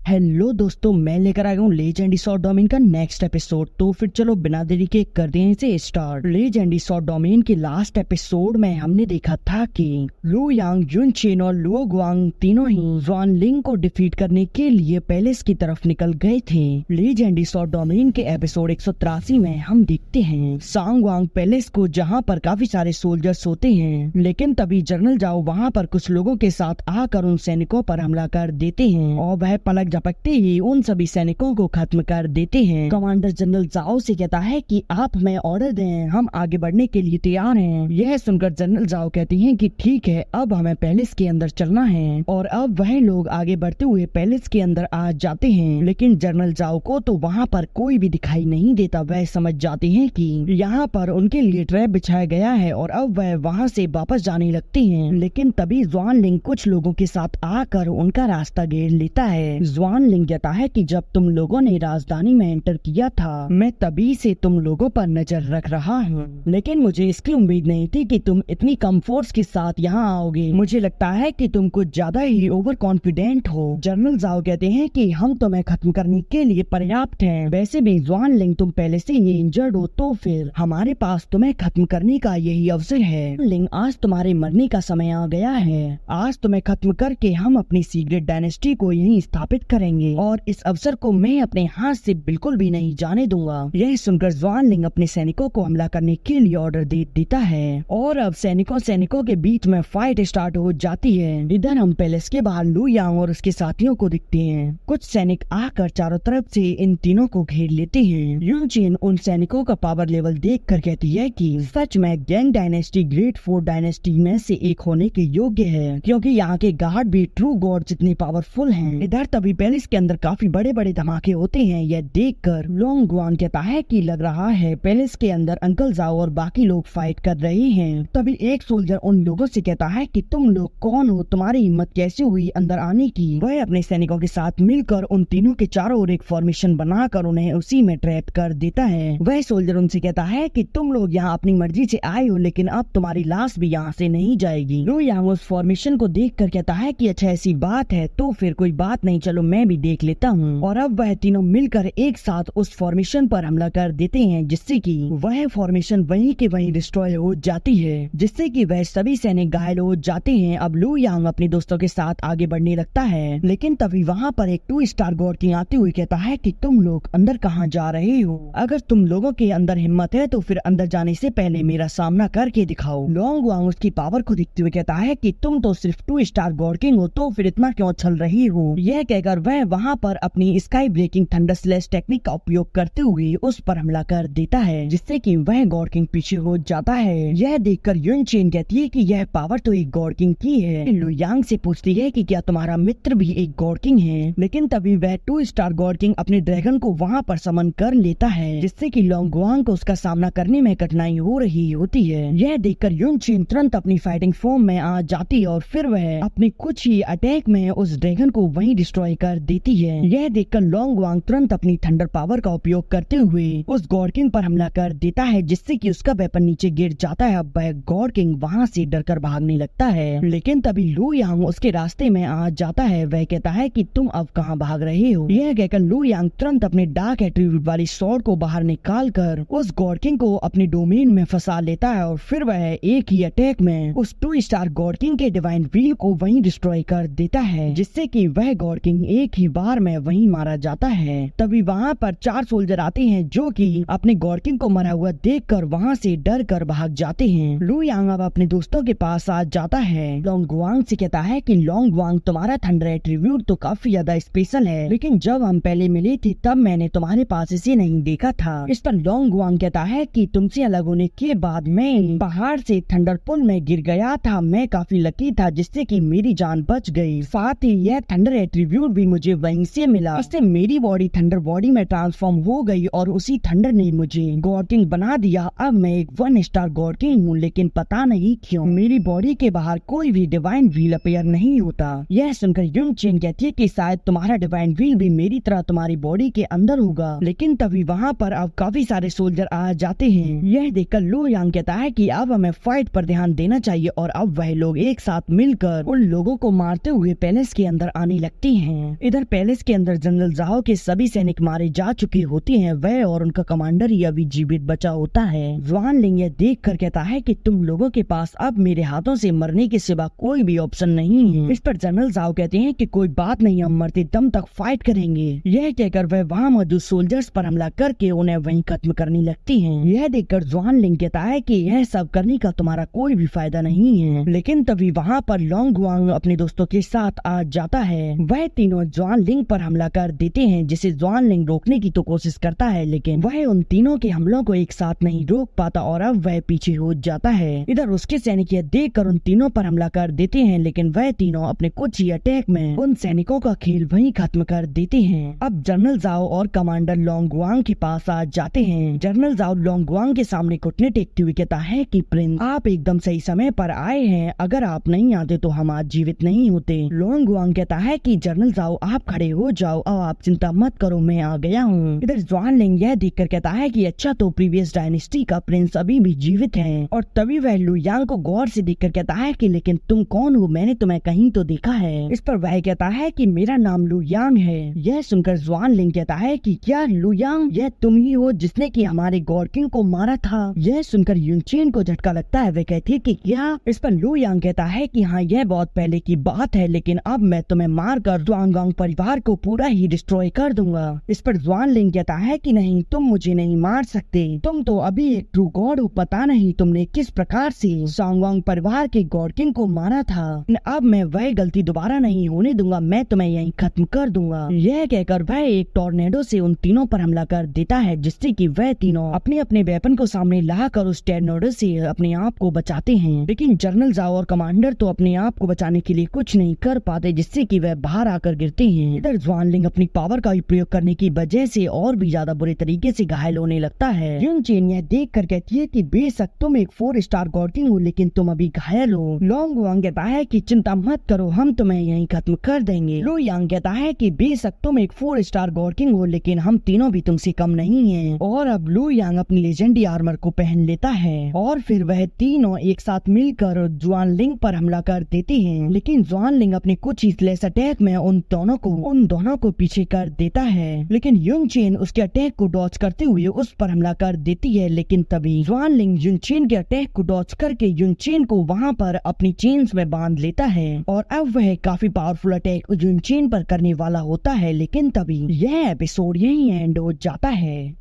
Hello दोस्तों, मैं लेकर आ गया हूँ लेजेंडरी शॉर्ट डोमेन का नेक्स्ट एपिसोड। तो फिर चलो बिना देरी के करते हैं इसे स्टार्ट। लेजेंडरी शॉर्ट डोमेन के लास्ट एपिसोड में हमने देखा था कि लू यांग, युन चेन और लुओ गुआंग तीनों ही ज़ुआन लिंग को डिफीट करने के लिए पैलेस की तरफ निकल गए थे। लेजेंडरी शॉर्ट डोमेन के एपिसोड 183 में हम देखते हैं सांगवांग पैलेस को, जहाँ पर काफी सारे सोल्जर्स होते हैं, लेकिन तभी जनरल जाओ वहाँ पर कुछ लोगों के साथ आकर उन सैनिकों पर हमला कर देते हैं और वह पलक झपकते ही उन सभी सैनिकों को खत्म कर देते हैं। कमांडर जनरल जाओ से कहता है कि आप हमें ऑर्डर दें, हम आगे बढ़ने के लिए तैयार हैं। यह सुनकर जनरल जाओ कहती हैं कि ठीक है, अब हमें पैलेस के अंदर चलना है। और अब वह लोग आगे बढ़ते हुए पैलेस के अंदर आ जाते हैं, लेकिन जनरल जाओ को तो वहाँ पर कोई भी दिखाई नहीं देता। वह समझ जाते हैं कि यहाँ पर उनके लिए ट्रैप बिछाया गया है और अब वह वहाँ से वापस जाने लगते हैं। लेकिन तभी ज़ुआन लिंग कुछ लोगों के साथ आकर उनका रास्ता घेर लेता है। ज़ुआन लिंग कहता है कि जब तुम लोगों ने राजधानी में एंटर किया था, मैं तभी से तुम लोगों पर नजर रख रहा हूँ, लेकिन मुझे इसकी उम्मीद नहीं थी कि तुम इतनी कम फोर्स के साथ यहाँ आओगे। मुझे लगता है कि तुम कुछ ज्यादा ही ओवर कॉन्फिडेंट हो। जनरल जाओ कहते हैं कि हम तुम्हें खत्म करने के लिए पर्याप्त हैं। वैसे भी ज़ुआन लिंग, तुम पहले से ही इंजर्ड हो, तो फिर हमारे पास तुम्हें खत्म करने का यही अवसर है। लिंग, आज तुम्हारे मरने का समय आ गया है। आज तुम्हें खत्म करके हम अपनी सीक्रेट डायनेस्टी को यहीं स्थापित करेंगे और इस अवसर को मैं अपने हाथ से बिल्कुल भी नहीं जाने दूंगा। यह सुनकर ज़ुआन लिंग अपने सैनिकों को हमला करने के लिए ऑर्डर दे देता है और अब सैनिकों के बीच में फाइट स्टार्ट हो जाती है। इधर हम पैलेस के बाहर लू यांग और उसके साथियों को दिखते हैं। कुछ सैनिक आकर चारों तरफ से इन तीनों को घेर लेते हैं। युन चेन उन सैनिकों का पावर लेवल देख कर कहती है कि सच में gang dynasty great four dynasty में से एक होने के योग्य है, क्योंकि यहाँ के गार्ड भी ट्रू गॉड जितने पावरफुल हैं। इधर तभी पैलेस के अंदर काफी बड़े बड़े धमाके होते हैं। यह देखकर लोंग गुआन कहता है कि लग रहा है पैलेस के अंदर अंकल जाओ और बाकी लोग फाइट कर रहे हैं। तभी एक सोल्जर उन लोगों से कहता है कि तुम लोग कौन हो, तुम्हारी हिम्मत कैसे हुई अंदर आने की। वह अपने सैनिकों के साथ मिलकर उन तीनों के चारों ओर एक फॉर्मेशन बनाकर उन्हें उसी में ट्रैप कर देता है। वह सोल्जर उनसे कहता है कि तुम लोग यहाँ अपनी मर्जी से आए हो, लेकिन अब तुम्हारी लाश भी यहाँ से नहीं जाएगी। लू यांग उस फॉर्मेशन को देख कर कहता है कि अच्छा ऐसी बात है तो फिर कोई बात नहीं, चलो मैं भी देख लेता हूँ। और अब वह तीनों मिलकर एक साथ उस फॉर्मेशन पर हमला कर देते हैं, जिससे कि वह फॉर्मेशन वहीं के वहीं डिस्ट्रॉय हो जाती है, जिससे कि वह सभी सैनिक घायल हो जाते हैं। अब लू यांग अपने दोस्तों के साथ आगे बढ़ने लगता है, लेकिन तभी वहाँ पर एक 2 स्टार गॉड किंग आते हुए कहता है कि तुम लोग अंदर कहाँ जा रहे हो? अगर तुम लोगों के अंदर हिम्मत है तो फिर अंदर जाने से पहले मेरा सामना करके दिखाओ। लोंग वांग उसकी पावर को देखते हुए कहता है कि तुम तो सिर्फ 2 स्टार गॉड किंग हो, तो फिर इतना क्यों छल रही हो? यह कहकर वह वहाँ पर अपनी sky breaking thunder slash technique का उपयोग करते हुए उस पर हमला कर देता है, जिससे कि वह गॉड किंग पीछे हो जाता है। यह देखकर युन चेन कहती है कि यह पावर तो एक गॉड किंग की है। लू यांग से पूछती है कि क्या तुम्हारा मित्र भी एक गॉड किंग है, लेकिन तभी वह 2 स्टार गॉड किंग अपने ड्रैगन को वहाँ पर समन कर लेता है, जिससे कि लोंग गुआंग को उसका सामना करने में कठिनाई हो रही होती है। यह देखकर युन चेन तुरंत अपनी फाइटिंग फॉर्म में आ जाती है और फिर वह अपने कुछ ही अटैक में उस ड्रैगन को वहीं डिस्ट्रॉय कर देती है। यह देखकर लोंग गुआंग तुरंत अपनी थंडर पावर का उपयोग करते हुए उस गॉड किंग पर हमला कर देता है, जिससे कि उसका वेपन नीचे गिर जाता है। अब वह गॉड किंग वहाँ से डरकर भागने लगता है, लेकिन तभी लू यांग उसके रास्ते में आ जाता है। वह कहता है कि तुम अब कहाँ भाग रहे हो? यह कहकर लू यांग तुरंत अपने डार्क एट्रीब्यूट वाली स्वॉर्ड को बाहर निकाल कर उस गॉड किंग को अपने डोमेन में फंसा लेता है और फिर वह एक ही अटैक में उस 2 स्टार गॉड किंग के डिवाइन व्हील को वहीं डिस्ट्रॉय कर देता है, जिससे कि वह गॉड किंग एक ही बार में वहीं मारा जाता है। तभी वहाँ पर 4 सोल्जर आते हैं, जो कि अपने गॉड किंग को मरा हुआ देखकर वहाँ से डर कर भाग जाते हैं। लू यांग अब अपने दोस्तों के पास आ जाता है। लोंग गुआंग से कहता है कि लोंग गुआंग, तुम्हारा थंडर एट्रीब्यूट तो काफी ज्यादा स्पेशल है, लेकिन जब हम पहले मिले थे तब मैंने तुम्हारे पास इसे नहीं देखा था। इस पर लोंग गुआंग कहता है कि तुमसे अलग होने के बाद मैं पहाड़ से थंडर पुल में गिर गया था। मैं काफी लकी था, जिससे कि मेरी जान बच गई। साथ ही यह थंडर एट्रीब्यूट भी मुझे वहीं से मिला। इससे मेरी बॉडी थंडर बॉडी में ट्रांसफॉर्म हो गई और उसी थंडर ने मुझे गॉड किंग बना दिया। अब मैं एक 1 स्टार गॉड किंग हूँ, लेकिन पता नहीं क्यों मेरी बॉडी के बाहर कोई भी डिवाइन व्हील अपीयर नहीं होता। यह सुनकर युन चेन कहती है कि शायद तुम्हारा डिवाइन व्हील भी मेरी तरह तुम्हारी बॉडी के अंदर होगा, लेकिन तभी वहाँ पर अब काफी सारे सोल्जर आ जाते हैं। यह देखकर लू यांग कहता है कि अब हमें फाइट पर ध्यान देना चाहिए और अब वह लोग एक साथ मिलकर उन लोगों को मारते हुए पैलेस के अंदर आने लगते हैं। इधर पैलेस के अंदर जनरल जाओ के सभी सैनिक मारे जा चुके होते हैं, वह और उनका कमांडर ही अभी जीवित बचा होता है। जुआन लिंग यह देख कर कहता है कि तुम लोगों के पास अब मेरे हाथों से मरने के सिवा कोई भी ऑप्शन नहीं है। इस पर जनरल जाओ कहते हैं कि कोई बात नहीं, हम मरते दम तक फाइट करेंगे। यह कहकर वह वहाँ मौजूद सोल्जर्स पर हमला करके उन्हें वहीं खत्म करने लगती हैं। यह देखकर जुआन लिंग कहता है कि यह सब करने का तुम्हारा कोई भी फायदा नहीं है। लेकिन तभी वहाँ पर लोंग वांग अपने दोस्तों के साथ आ जाता है। वह तीनों जुआन लिंग पर हमला कर देते हैं, जिसे जुआन लिंग रोकने की तो कोशिश करता है, लेकिन वह उन तीनों के हमलों को एक साथ नहीं रोक पाता और अब वह पीछे हो जाता है। इधर उसके सैनिक यह देख कर उन तीनों पर हमला कर देते हैं, लेकिन वह तीनों अपने कुछ ही अटैक में उन सैनिकों का खेल वहीं खत्म कर देते हैं। अब जनरल जाओ और कमांडर लोंगवांग के पास आ जाते हैं। जनरल जाओ लोंगवांग के सामने घुटने टेकते हुए कहता है कि प्रिंस, आप एकदम सही समय पर आए हैं, अगर आप नहीं आते तो हम आज जीवित नहीं होते। लोंगवांग कहता है कि जनरल जाओ आप खड़े हो जाओ, अब आप चिंता मत करो, मैं आ गया हूँ। इधर जुआन लिंग यह देख कर कहता है कि अच्छा तो प्रीवियस डायनेस्टी का प्रिंस अभी भी जीवित है। और तभी वह लू यांग को गौर से देखकर कहता है कि लेकिन तुम कौन हो, मैंने तुम्हें कहीं तो देखा है। इस पर वह कहता है कि मेरा नाम लू यांग है। यह सुनकर जुआन लिंग कहता है कि क्या लू यांग, यह तुम ही हो जिसने कि हमारे गॉड किंग को मारा था। यह सुनकर युनचेन को झटका लगता है। वह कहती है कि क्या। इस पर लू यांग कहता है कि हाँ यह बहुत पहले की बात है, लेकिन अब मैं तुम्हें मार कर जुआनगांग परिवार को पूरा ही डिस्ट्रॉय कर दूंगा। इस पर जुआन लिंग कहता है कि नहीं, तुम मुझे नहीं मार सकते, तुम तो अभी एक ट्रू गॉड हो, पता नहीं तुमने किस प्रकार से सांगवांग परिवार के गॉड किंग को मारा था। अब मैं वह गलती दोबारा नहीं होने दूंगा, मैं तुम्हें यहीं खत्म कर दूंगा। यह कहकर वह एक टॉर्नेडो से उन तीनों पर हमला कर देता है, जिससे कि वह तीनों अपने अपने वेपन को सामने लाकर उस टॉर्नेडो से अपने आप को बचाते हैं। लेकिन जनरल जाओ और कमांडर तो अपने आप को बचाने के लिए कुछ नहीं कर पाते, जिससे कि वह बाहर आकर गिरते हैं। इधर जुआन लिंग अपनी पावर का प्रयोग करने की वजह से और भी ज्यादा बुरे तरीके से घायल होने लगता है। युनचेन यह देख कर कहती है कि बेशक तुम एक 4 स्टार गॉड किंग हो, लेकिन तुम अभी घायल हो। लोंगवांग कहता है कि चिंता मत करो, हम तुम्हें यहीं खत्म कर देंगे। लू यांग कहता है कि बेशक तुम एक 4 स्टार गॉड किंग हो, लेकिन हम तीनों भी तुमसे कम नहीं हैं। और अब लू यांग अपनी लेजेंडरी आर्मर को पहन लेता है और फिर वह तीनों एक साथ मिलकर जुआन लिंग पर हमला कर देते हैं। लेकिन जुआन लिंग अपने कुछ ही स्लैश अटैक में उन दोनों को पीछे कर देता है। लेकिन युनचेन उसके अटैक को डॉज करते हुए उस पर हमला कर देती है। लेकिन तभी जुआन लिंग युनचेन के अटैक को डॉज करके युनचेन को वहाँ पर अपनी चेन्स में बांध लेता है और अब वह काफी पावरफुल अटैक युनचेन पर करने वाला होता है। लेकिन तभी यह एपिसोड यहीं एंड हो जाता है।